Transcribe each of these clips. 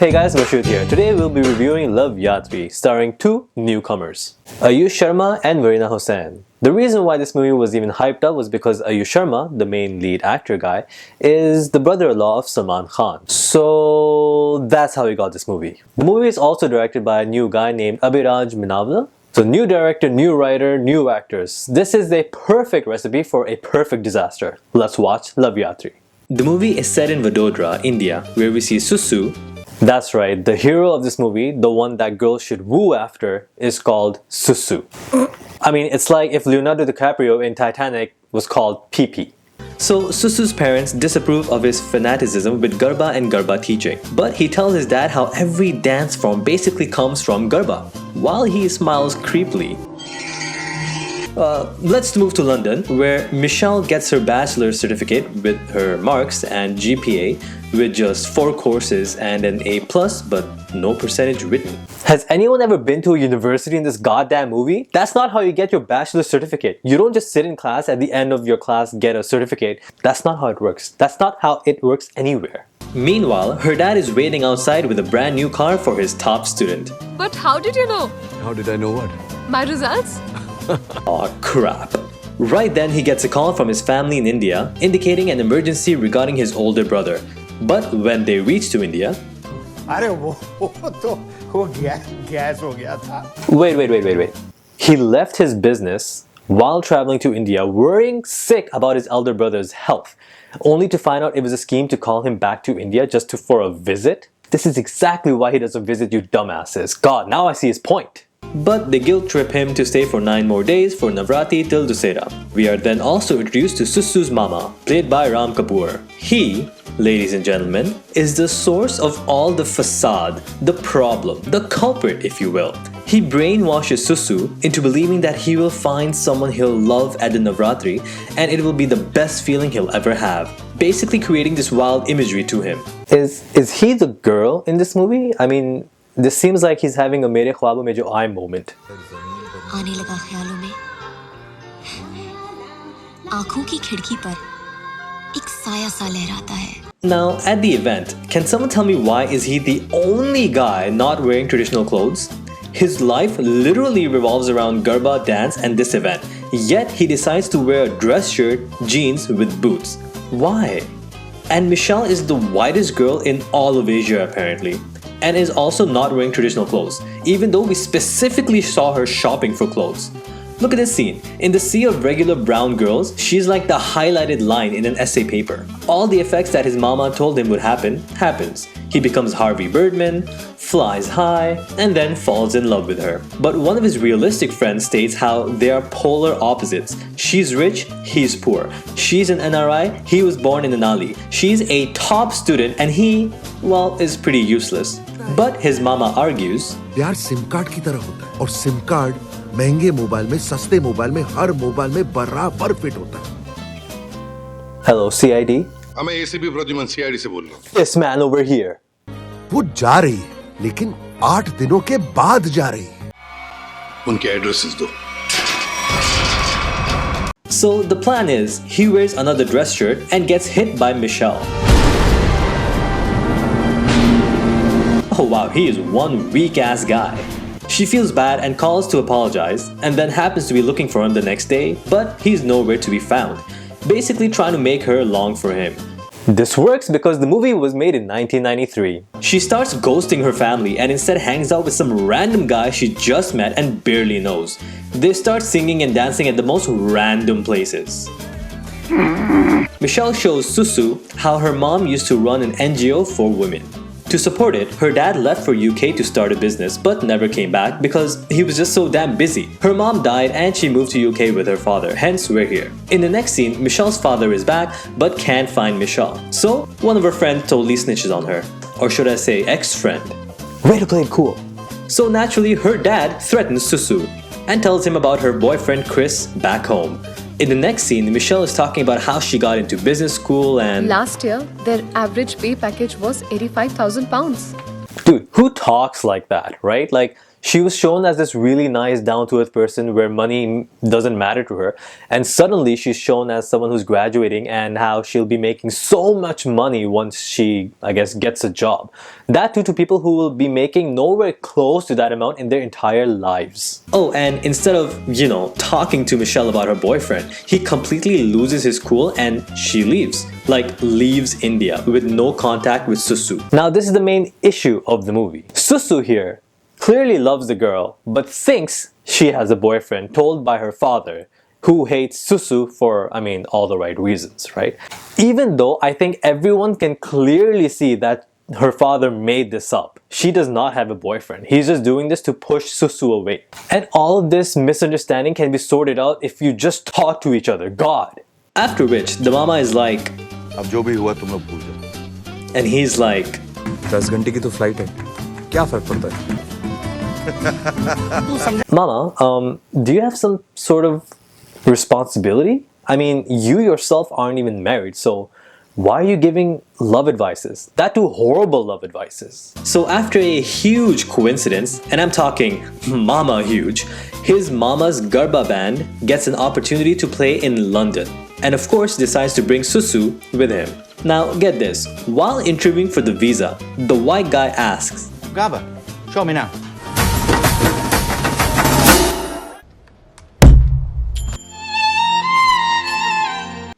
Hey guys, Mashud here. Today we'll be reviewing Loveyatri, starring two newcomers, Ayush Sharma and Veena Hossain. The reason why this movie was even hyped up was because Ayush Sharma, the main lead actor guy, is the brother-in-law of Salman Khan. So that's how he got this movie. The movie is also directed by a new guy named Abhiraj Minavla. So new director, new writer, new actors. This is a perfect recipe for a perfect disaster. Let's watch Loveyatri. The movie is set in Vadodara, India, where we see Susu. That's right, the hero of this movie, the one that girls should woo after, is called Susu. I mean, it's like if Leonardo DiCaprio in Titanic was called PP. So Susu's parents disapprove of his fanaticism with Garba and Garba teaching, but he tells his dad how every dance form basically comes from Garba, while he smiles creepily. Let's move to London, where Michelle gets her bachelor's certificate with her marks and GPA with just 4 courses and an A+, but no percentage written. Has anyone ever been to a university in this goddamn movie? That's not how you get your bachelor's certificate. You don't just sit in class at the end of your class get a certificate. That's not how it works. That's not how it works anywhere. Meanwhile, her dad is waiting outside with a brand new car for his top student. But how did you know? How did I know what? My results? Aw, crap. Right then, he gets a call from his family in India indicating an emergency regarding his older brother. But when they reach to India... Wait. He left his business while traveling to India, worrying sick about his elder brother's health, only to find out it was a scheme to call him back to India just for a visit? This is exactly why he doesn't visit you dumbasses. God, now I see his point. But they guilt trip him to stay for 9 more days for Navratri till Dussehra. We are then also introduced to Susu's mama, played by Ram Kapoor. He, ladies and gentlemen, is the source of all the facade, the problem, the culprit if you will. He brainwashes Susu into believing that he will find someone he'll love at the Navratri and it will be the best feeling he'll ever have, basically creating this wild imagery to him. Is he the girl in this movie? I mean, this seems like he's having a mere ख्वाबों में जो आए moment. आने लगा ख्यालों में आँखों की खिड़की पर एक साया सा लहराता है. Now, at the event, can someone tell me why is he the only guy not wearing traditional clothes? His life literally revolves around Garba dance and this event, yet he decides to wear a dress shirt, jeans with boots. Why? And Michelle is the whitest girl in all of Asia apparently, and is also not wearing traditional clothes, even though we specifically saw her shopping for clothes. Look at this scene. In the sea of regular brown girls, she's like the highlighted line in an essay paper. All the effects that his mama told him would happen, happens. He becomes Harvey Birdman, flies high, and then falls in love with her. But one of his realistic friends states how they are polar opposites. She's rich, he's poor. She's an NRI, he was born in an alley. She's a top student and he, well, is pretty useless. But his mama argues, प्यार SIM card की तरह होता है और SIM card महंगे mobile में सस्ते mobile में हर मोबाइल में बराबर फिट होता है. Hello, CID? मैं ACP प्रद्युमन CID से बोल रहा हूँ. This man over here. वो जा रही है, लेकिन 8 दिनों के बाद जा रही है. उनके एड्रेसेस दो. So the plan is, he wears another dress shirt and gets hit by Michelle. Oh wow, he is one weak-ass guy. She feels bad and calls to apologize, and then happens to be looking for him the next day, but he's nowhere to be found, basically trying to make her long for him. This works because the movie was made in 1993. She starts ghosting her family and instead hangs out with some random guy she just met and barely knows. They start singing and dancing at the most random places. Michelle shows Susu how her mom used to run an NGO for women. To support it, her dad left for UK to start a business but never came back because he was just so damn busy. Her mom died and she moved to UK with her father, hence we're here. In the next scene, Michelle's father is back but can't find Michelle. So, one of her friends totally snitches on her. Or should I say ex-friend. Way to play it cool. So naturally, her dad threatens Susu and tells him about her boyfriend Chris back home. In the next scene, Michelle is talking about how she got into business school and... Last year, their average pay package was £85,000. Dude, who talks like that, right? Like, she was shown as this really nice, down-to-earth person where money doesn't matter to her, and suddenly she's shown as someone who's graduating and how she'll be making so much money once she, I guess, gets a job. That too to people who will be making nowhere close to that amount in their entire lives. Oh, and instead of, talking to Michelle about her boyfriend, he completely loses his cool and she leaves. Like, leaves India with no contact with Susu. Now, this is the main issue of the movie. Susu here clearly loves the girl, but thinks she has a boyfriend told by her father, who hates Susu for, all the right reasons, right? Even though I think everyone can clearly see that her father made this up. She does not have a boyfriend. He's just doing this to push Susu away. And all of this misunderstanding can be sorted out if you just talk to each other. God. After which, the mama is like, अब जो भी हुआ तुम लोग भूल जाओ. and he's like, 10 घंटे की तो फ्लाइट है, क्या फर्क पड़ता है? Mama, do you have some sort of responsibility? I mean, you yourself aren't even married, so why are you giving love advices? That too horrible love advices. So after a huge coincidence, and I'm talking mama huge, his mama's Garba band gets an opportunity to play in London, and of course decides to bring Susu with him. Now get this, while interviewing for the visa, the white guy asks, Gaba, show me now.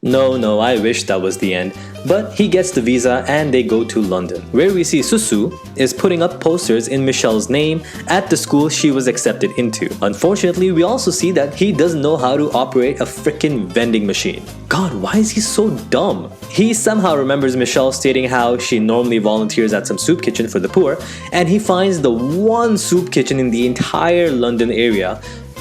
No, I wish that was the end. But he gets the visa and they go to London, where we see Susu is putting up posters in Michelle's name at the school she was accepted into. Unfortunately, we also see that he doesn't know how to operate a freaking vending machine. God, why is he so dumb? He somehow remembers Michelle stating how she normally volunteers at some soup kitchen for the poor, and he finds the one soup kitchen in the entire London area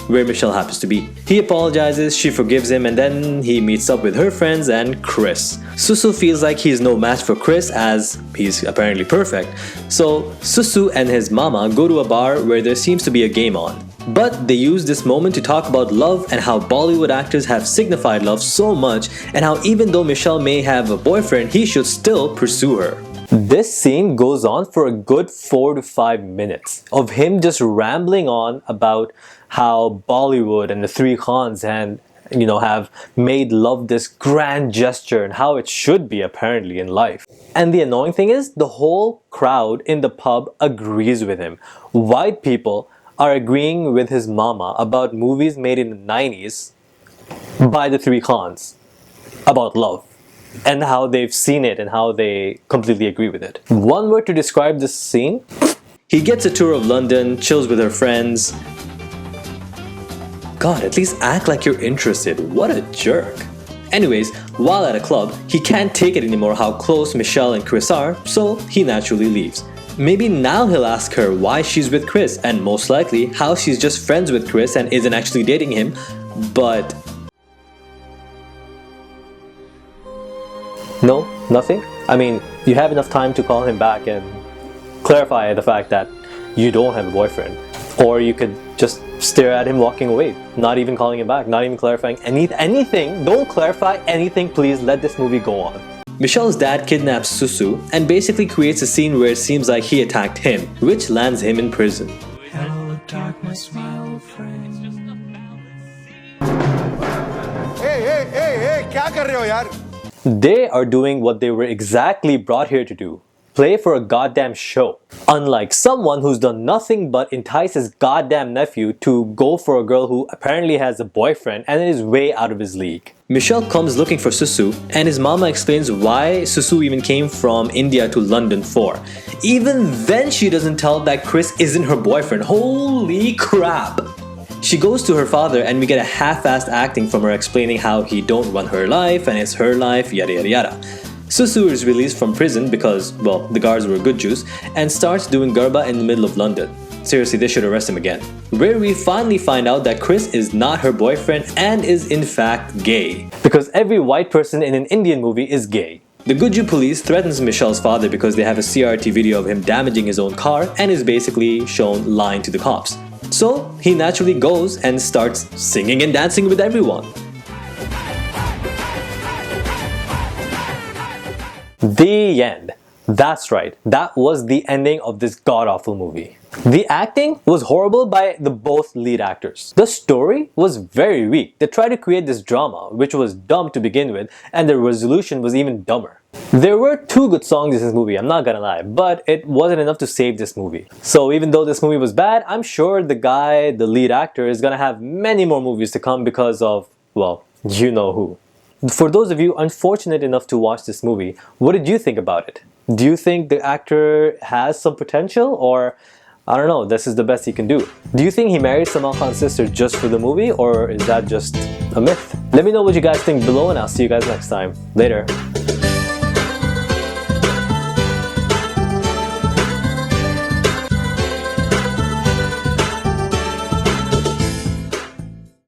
where Michelle happens to be. He apologizes, she forgives him, and then he meets up with her friends and Chris. Susu feels like he's no match for Chris as he's apparently perfect. So Susu and his mama go to a bar where there seems to be a game on. But they use this moment to talk about love and how Bollywood actors have signified love so much, and how even though Michelle may have a boyfriend, he should still pursue her. This scene goes on for a good 4 to 5 minutes of him just rambling on about how Bollywood and the three Khans have made love this grand gesture and how it should be apparently in life. And the annoying thing is, the whole crowd in the pub agrees with him. White people are agreeing with his mama about movies made in the 90s by the three Khans about love, and how they've seen it and how they completely agree with it. One word to describe this scene: he gets a tour of London, chills with her friends. God, at least act like you're interested. What a jerk. Anyways, while at a club, he can't take it anymore how close Michelle and Chris are, so he naturally leaves. Maybe now he'll ask her why she's with Chris, and most likely how she's just friends with Chris and isn't actually dating him, but no, nothing? I mean, you have enough time to call him back and clarify the fact that you don't have a boyfriend. Or you could just stare at him walking away, not even calling him back, not even clarifying anything. Don't clarify anything, please. Let this movie go on. Michelle's dad kidnaps Susu and basically creates a scene where it seems like he attacked him, which lands him in prison. Hello, darkness, my old friend. Hey, क्या कर रहे हो यार? They are doing what they were exactly brought here to do. Play for a goddamn show. Unlike someone who's done nothing but entice his goddamn nephew to go for a girl who apparently has a boyfriend and is way out of his league. Michelle comes looking for Susu, and his mama explains why Susu even came from India to London for. Even then she doesn't tell that Chris isn't her boyfriend. Holy crap! She goes to her father and we get a half-assed acting from her explaining how he don't run her life and it's her life, yada yada yada. Susu is released from prison because, well, the guards were good Jews, and starts doing Garba in the middle of London. Seriously, they should arrest him again. Where we finally find out that Chris is not her boyfriend and is in fact gay. Because every white person in an Indian movie is gay. The Guju police threatens Michelle's father because they have a CRT video of him damaging his own car and is basically shown lying to the cops. So he naturally goes and starts singing and dancing with everyone. The end. That's right, that was the ending of this god-awful movie. The acting was horrible by the both lead actors. The story was very weak. They tried to create this drama, which was dumb to begin with, and the resolution was even dumber. There were 2 good songs in this movie, I'm not gonna lie, but it wasn't enough to save this movie. So even though this movie was bad, I'm sure the guy, the lead actor, is gonna have many more movies to come because of, well, you know who. For those of you unfortunate enough to watch this movie, what did you think about it? Do you think the actor has some potential, or I don't know, this is the best he can do? Do you think he married Salman Khan's sister just for the movie, or is that just a myth? Let me know what you guys think below, and I'll see you guys next time. Later.